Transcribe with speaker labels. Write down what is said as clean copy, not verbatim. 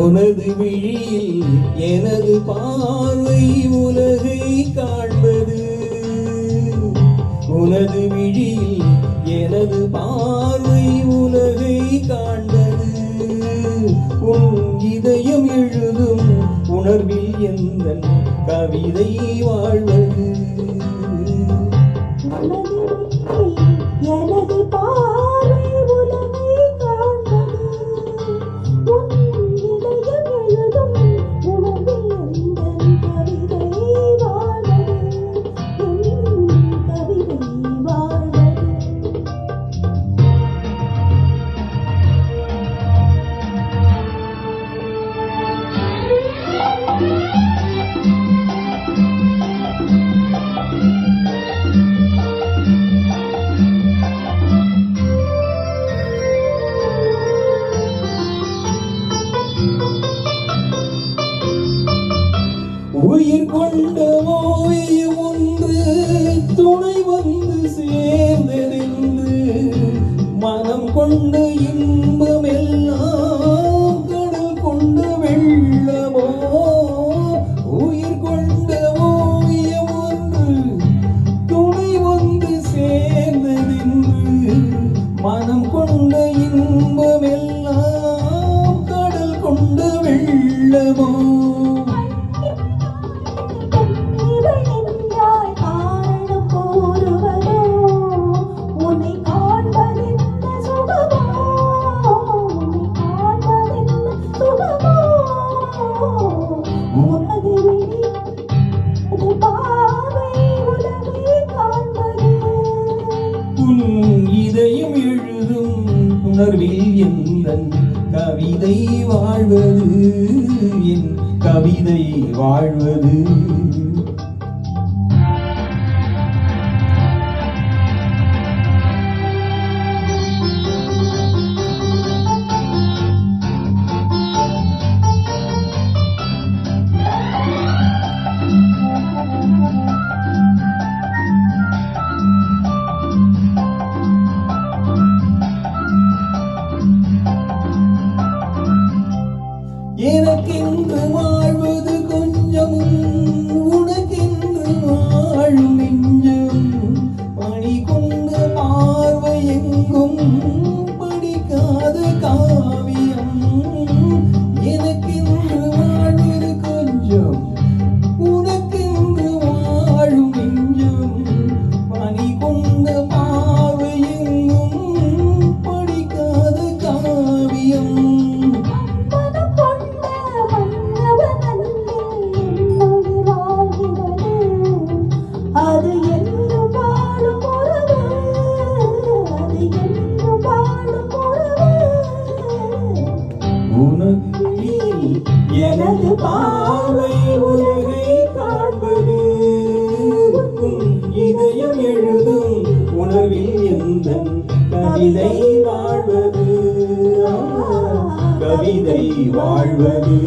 Speaker 1: உனது விழியில் எனது பார்வை உலகை காண்பது. உனது விழியில் எனது பார்வை உலகை காண்பது. உன் இதயம் எழுதும் உணர்வில் எந்தன் கவிதை வாழ்வது.
Speaker 2: எனது பார்வை உலகை காண்பது.
Speaker 1: உயிர் கொண்ட ஓவியம் ஒன்று துணை வந்து சேர்ந்ததென்று மனம் கொண்ட இன்பம் எல்லாம் கடல் கொண்ட வெள்ளமோ. உயிர் கொண்ட ஓவியம் ஒன்று துணை வந்து சேர்ந்ததென்று மனம் கொண்ட இன்பம் எல்லாம் கடல் கொண்ட வெள்ளமோ. இதயம் எழுதும் உணர்வில் எந்தன் கவிதை வாழ்வது. என் கவிதை வாழ்வது. எனக்கென்று வாழ்வது கொஞ்சம், உனக்கென்று வாழும் நெஞ்சம். பணி கொண்ட பார்வை எங்கும் படிக்காத காவியம். எனக்கென்று வாழ்வது கொஞ்சம், உனக்கென்று வாழும் நெஞ்சம். பணி கொண்ட பார்வை எங்கும் படிக்காத காவியம். எனது பார்வை உலகை காண்பது. இதயம் எழுதும் உணர்வில் எந்தன் கவிதை வாழ்வது. கவிதை வாழ்வது.